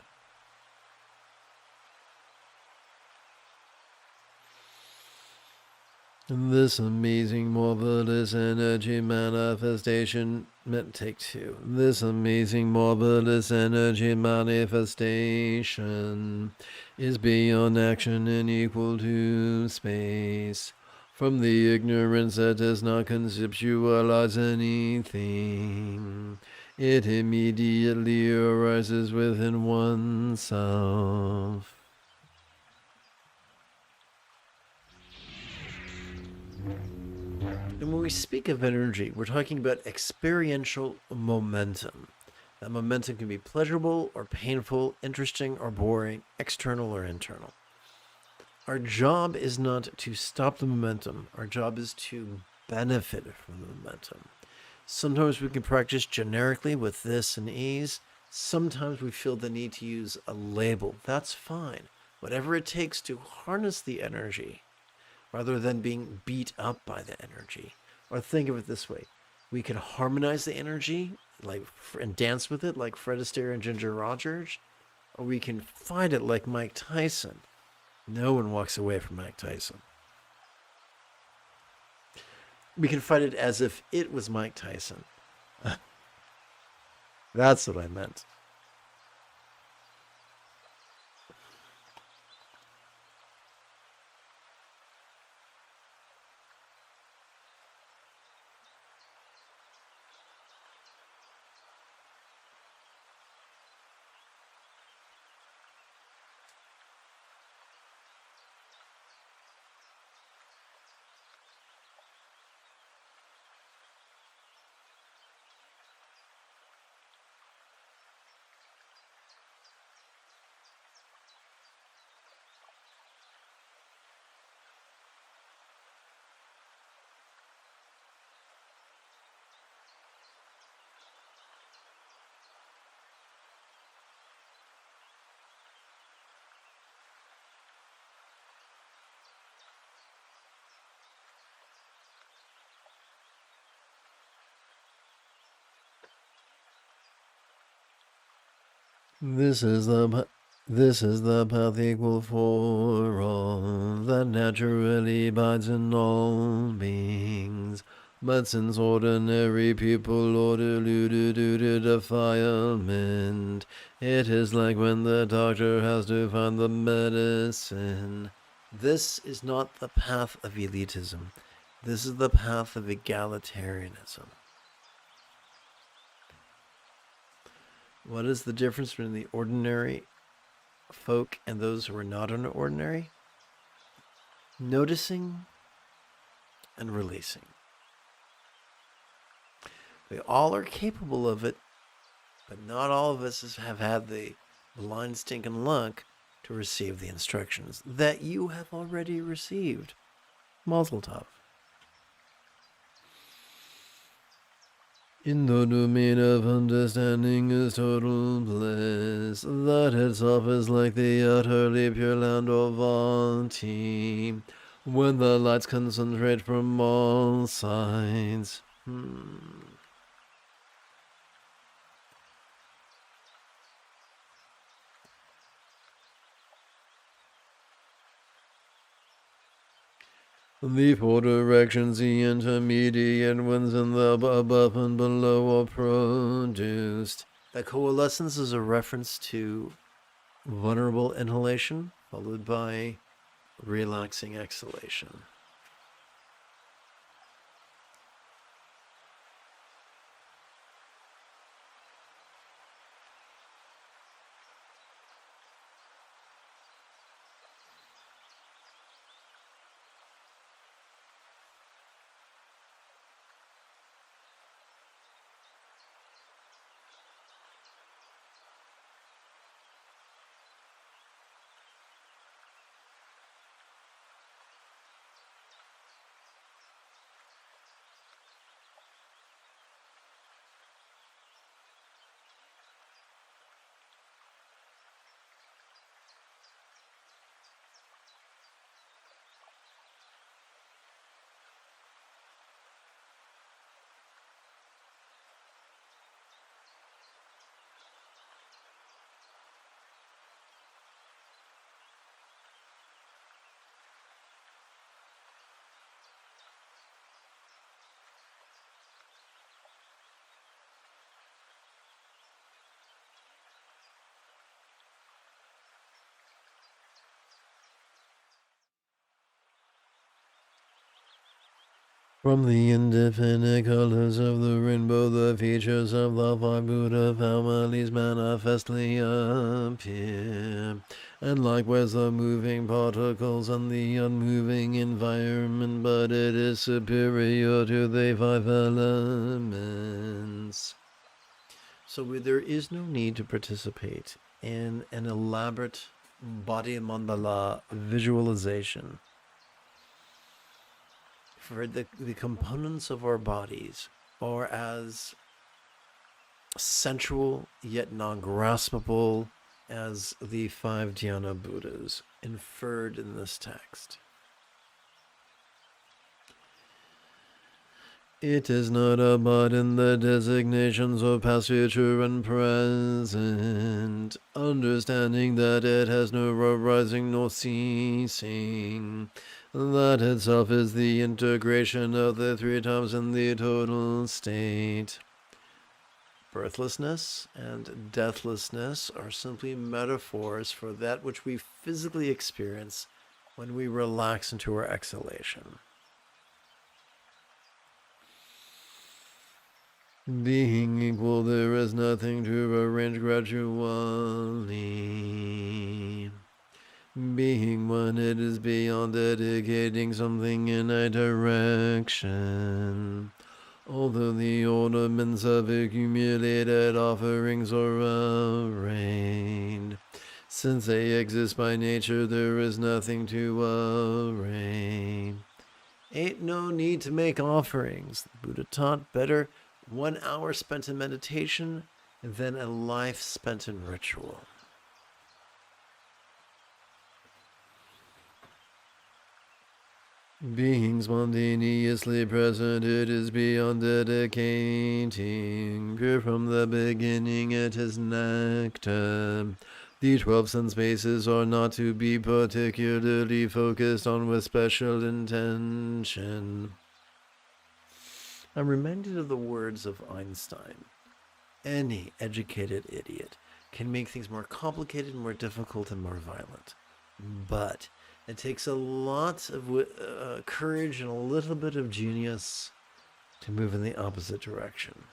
This amazing, marvelous energy manifestation. Take two. This amazing, marvelous energy manifestation is beyond action and equal to space. From the ignorance that does not conceptualize anything, it immediately arises within oneself. And when we speak of energy, we're talking about experiential momentum. That momentum can be pleasurable or painful, interesting or boring, external or internal. Our job is not to stop the momentum. Our job is to benefit from the momentum. Sometimes we can practice generically with this and ease. Sometimes we feel the need to use a label. That's fine. Whatever it takes to harness the energy rather than being beat up by the energy. Or think of it this way. We can harmonize the energy and dance with it like Fred Astaire and Ginger Rogers, or we can fight it like Mike Tyson. No one walks away from Mike Tyson. We can fight it as if it was Mike Tyson. That's what I meant. This is the path equal for all, that naturally abides in all beings. But since ordinary people order due to defilement, it is like when the doctor has to find the medicine. This is not the path of elitism. This is the path of egalitarianism. What is the difference between the ordinary folk and those who are not ordinary? Noticing and releasing. We all are capable of it, but not all of us have had the blind stinking luck to receive the instructions that you have already received. Mazel tov. In the domain of understanding is total bliss. That itself is like the utterly pure land of Vanti, when the lights concentrate from all sides. The four directions, the intermediate ones, and the above and below are produced. The coalescence is a reference to vulnerable inhalation, followed by relaxing exhalation. From the indefinite colors of the rainbow, the features of the five Buddha families manifestly appear. And likewise the moving particles and the unmoving environment, but it is superior to the five elements. So there is no need to participate in an elaborate body mandala visualization. For the components of our bodies are as sensual yet non-graspable as the five dhyana Buddhas inferred in this text. It is not about in the designations of past, future, and present, understanding that it has no arising nor ceasing. That itself is the integration of the three times in the total state. Birthlessness and deathlessness are simply metaphors for that which we physically experience when we relax into our exhalation. Being equal, there is nothing to arrange gradually. Being one, it is beyond dedicating something in a direction. Although the ornaments of accumulated offerings are arranged, since they exist by nature, there is nothing to arrange. Ain't no need to make offerings. The Buddha taught better 1 hour spent in meditation than a life spent in ritual. Being spontaneously present, it is beyond dedicating. Pure from the beginning, it is nectar. The 12 sense spaces are not to be particularly focused on with special intention. I'm reminded of the words of Einstein. Any educated idiot can make things more complicated, more difficult, and more violent. But it takes a lot of courage and a little bit of genius to move in the opposite direction.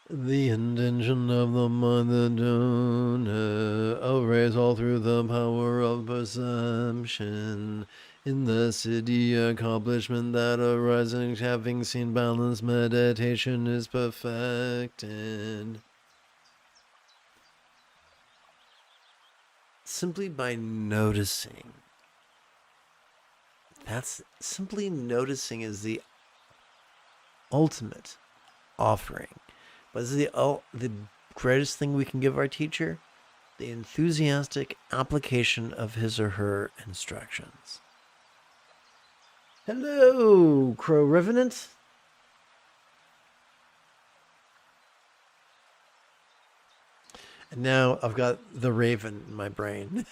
The intention of the mind, the donor, arrays all through the power of perception. In the city accomplishment that arising, having seen balanced meditation is perfected. Simply by noticing. That's simply noticing is the ultimate offering. But this is the greatest thing we can give our teacher? The enthusiastic application of his or her instructions. Hello, Crow Revenant. And now I've got the raven in my brain.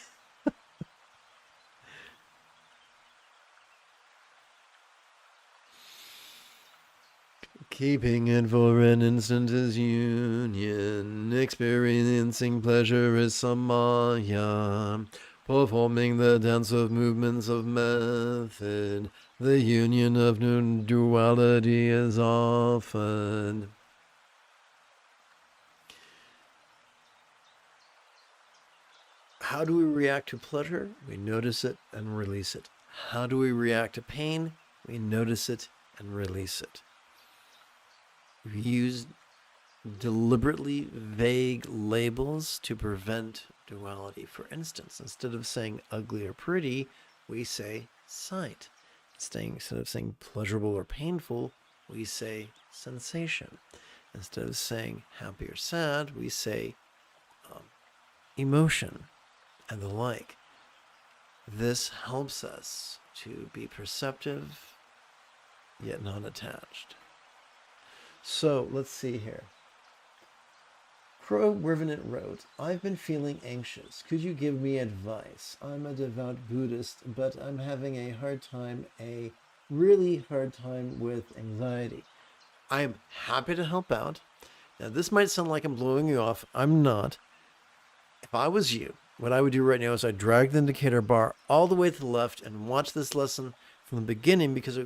Keeping it for an instant is union, experiencing pleasure is samaya. performing the dance of movements of method. The union of duality is often. How do we react to pleasure? We notice it and release it. How do we react to pain? We notice it and release it. We use deliberately vague labels to prevent duality. For instance, instead of saying ugly or pretty, we say sight. Instead of saying pleasurable or painful, we say sensation. Instead of saying happy or sad, we say emotion and the like. This helps us to be perceptive yet non-attached. So let's see here. Crow Revenant wrote, I've been feeling anxious. Could you give me advice? I'm a devout Buddhist, but I'm having a really hard time with anxiety. I'm happy to help out. Now, this might sound like I'm blowing you off. I'm not. If I was you, what I would do right now is I'd drag the indicator bar all the way to the left and watch this lesson from the beginning, because I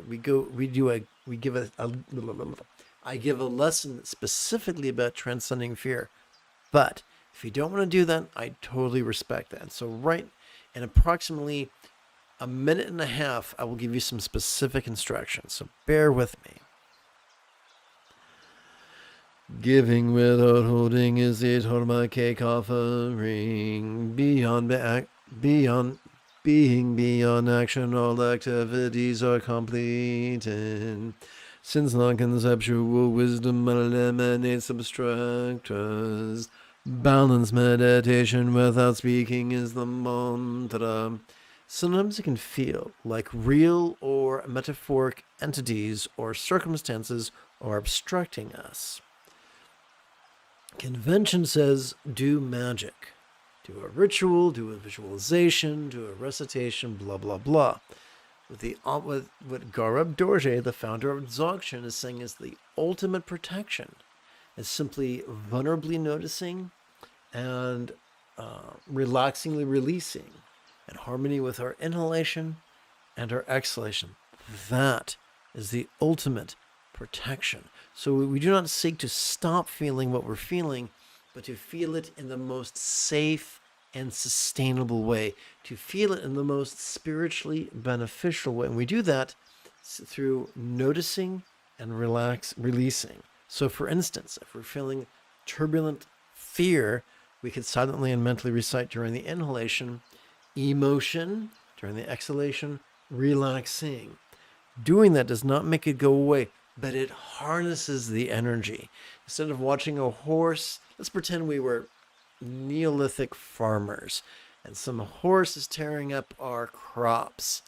give a lesson specifically about transcending fear. But if you don't want to do that, I totally respect that. So right in approximately a minute and a half, I will give you some specific instructions. So bear with me. Giving without holding is the Dharma cake offering. Beyond being, beyond action, all activities are completed. Since non-conceptual wisdom eliminates abstractors, balanced meditation without speaking is the mantra. Sometimes it can feel like real or metaphoric entities or circumstances are obstructing us. Convention says do magic. Do a ritual, do a visualization, do a recitation, blah, blah, blah. What Gaurab Dorje, the founder of Dzogchen, is saying is the ultimate protection is simply vulnerably noticing and relaxingly releasing in harmony with our inhalation and our exhalation. That is the ultimate protection. So we do not seek to stop feeling what we're feeling, but to feel it in the most safe and sustainable way, to feel it in the most spiritually beneficial way. And we do that through noticing and releasing. So for instance, if we're feeling turbulent fear, we could silently and mentally recite during the inhalation, emotion, during the exhalation, relaxing. Doing that does not make it go away, but it harnesses the energy. Instead of watching a horse, let's pretend we were Neolithic farmers and some horse is tearing up our crops.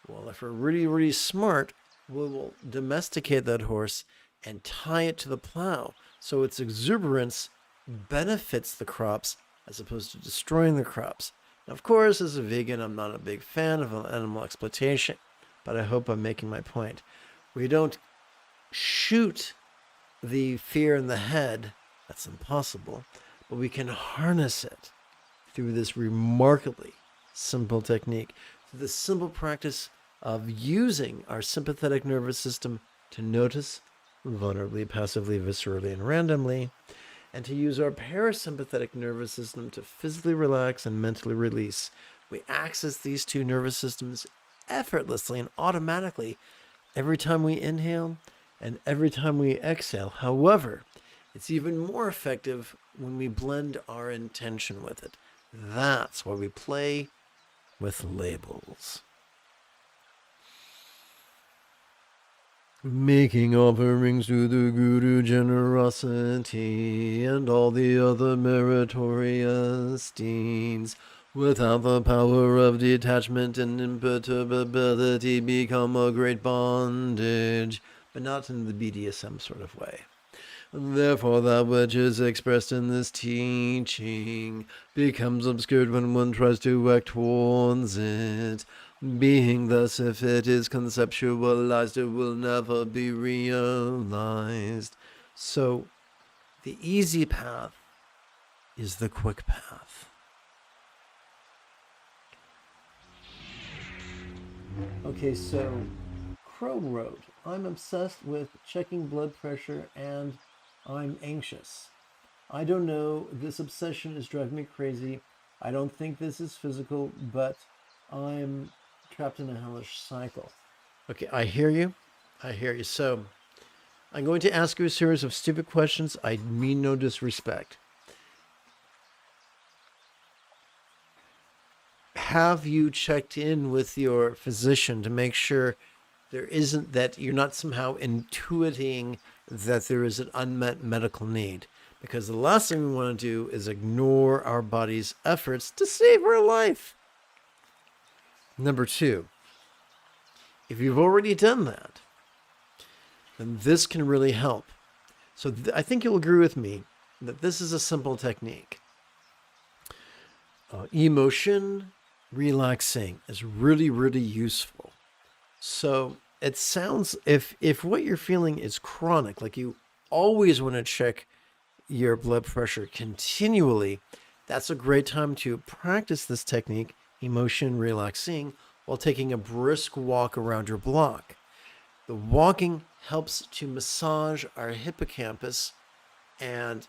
Well, if we're really, really smart, we will domesticate that horse and tie it to the plow so its exuberance benefits the crops as opposed to destroying the crops. Now, of course, as a vegan, I'm not a big fan of animal exploitation, but I hope I'm making my point. We don't shoot the fear in the head. That's impossible. But we can harness it through this remarkably simple technique, through the simple practice of using our sympathetic nervous system to notice vulnerably, passively, viscerally, and randomly, and to use our parasympathetic nervous system to physically relax and mentally release. We access these two nervous systems effortlessly and automatically every time we inhale and every time we exhale. However, it's even more effective when we blend our intention with it. That's why we play with labels. Making offerings to the Guru, generosity, and all the other meritorious deeds, without the power of detachment and imperturbability, become a great bondage, but not in the BDSM sort of way. Therefore, that which is expressed in this teaching becomes obscured when one tries to act towards it. Being thus, if it is conceptualized, it will never be realized. So, the easy path is the quick path. Okay, so Crow wrote, I'm obsessed with checking blood pressure and I'm anxious. I don't know, this obsession is driving me crazy. I don't think this is physical, but I'm trapped in a hellish cycle. Okay, I hear you. I hear you. So I'm going to ask you a series of stupid questions. I mean no disrespect. Have you checked in with your physician to make sure there isn't that you're not somehow intuiting that there is an unmet medical need? Because the last thing we want to do is ignore our body's efforts to save our life. Number two, if you've already done that, then this can really help. So I think you'll agree with me that this is a simple technique. Emotion relaxing is really, really useful. So it sounds, if what you're feeling is chronic, like you always want to check your blood pressure continually, that's a great time to practice this technique, emotion relaxing, while taking a brisk walk around your block. The walking helps to massage our hippocampus and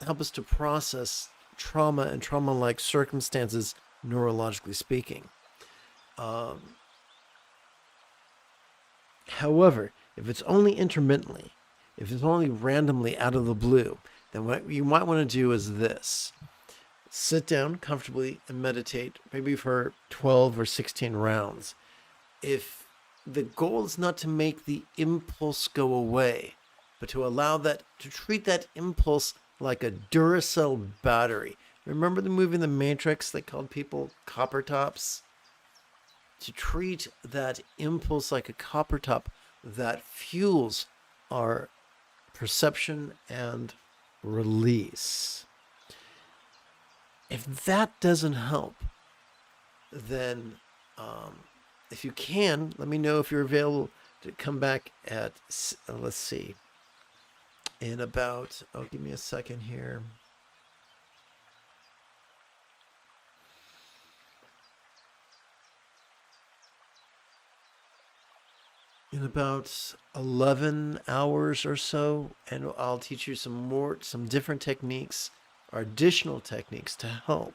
help us to process trauma and trauma-like circumstances, neurologically speaking. However, if it's only intermittently, if it's only randomly out of the blue, then what you might want to do is this. Sit down comfortably and meditate, maybe for 12 or 16 rounds. If the goal is not to make the impulse go away, but to allow that, to treat that impulse like a Duracell battery. Remember the movie The Matrix? They called people copper tops? To treat that impulse like a copper top that fuels our perception and release. If that doesn't help, then if you can, let me know if you're available to come back at, let's see, in about, give me a second here. In about 11 hours or so, and I'll teach you some different techniques or additional techniques to help.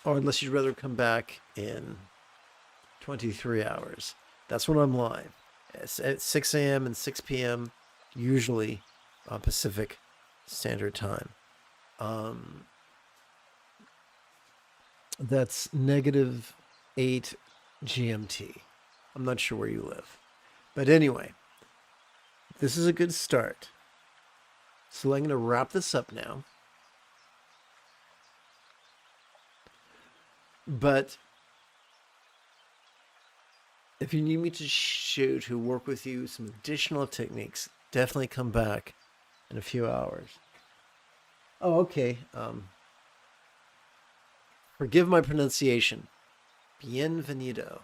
Or unless you'd rather come back in 23 hours. That's when I'm live. It's at 6 a.m. and 6 p.m. usually Pacific Standard Time. That's -8 GMT. I'm not sure where you live. But anyway, this is a good start. So I'm going to wrap this up now. But if you need me to work with you some additional techniques, definitely come back in a few hours. Oh, okay. Forgive my pronunciation. Bienvenido.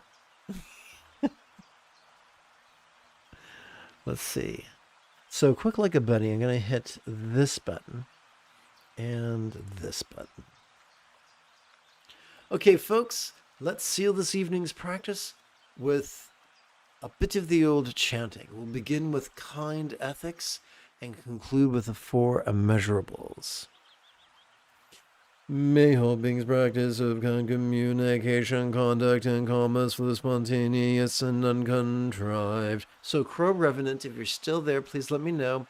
Let's see. So quick like a bunny, I'm going to hit this button and this button. Okay, folks, let's seal this evening's practice with a bit of the old chanting. We'll begin with kind ethics and conclude with the 4 immeasurables. May all beings practice of kind communication, conduct, and calmness for the spontaneous and uncontrived. So, Crow Revenant, if you're still there, please let me know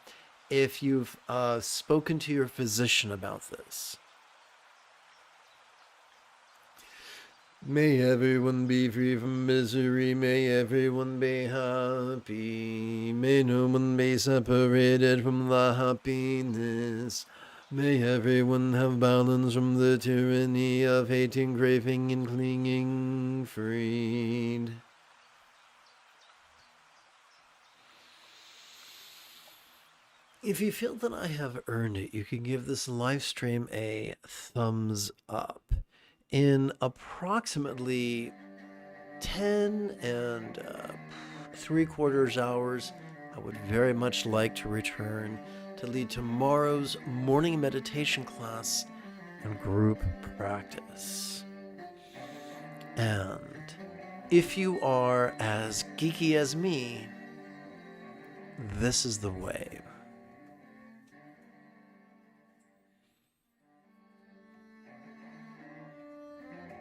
if you've spoken to your physician about this. May everyone be free from misery, may everyone be happy, may no one be separated from the happiness. May everyone have balance from the tyranny of hating, craving, and clinging, freed. If you feel that I have earned it, you can give this live stream a thumbs up. In approximately 10 and 3/4 hours, I would very much like to return to lead tomorrow's morning meditation class and group practice. And if you are as geeky as me, this is the way.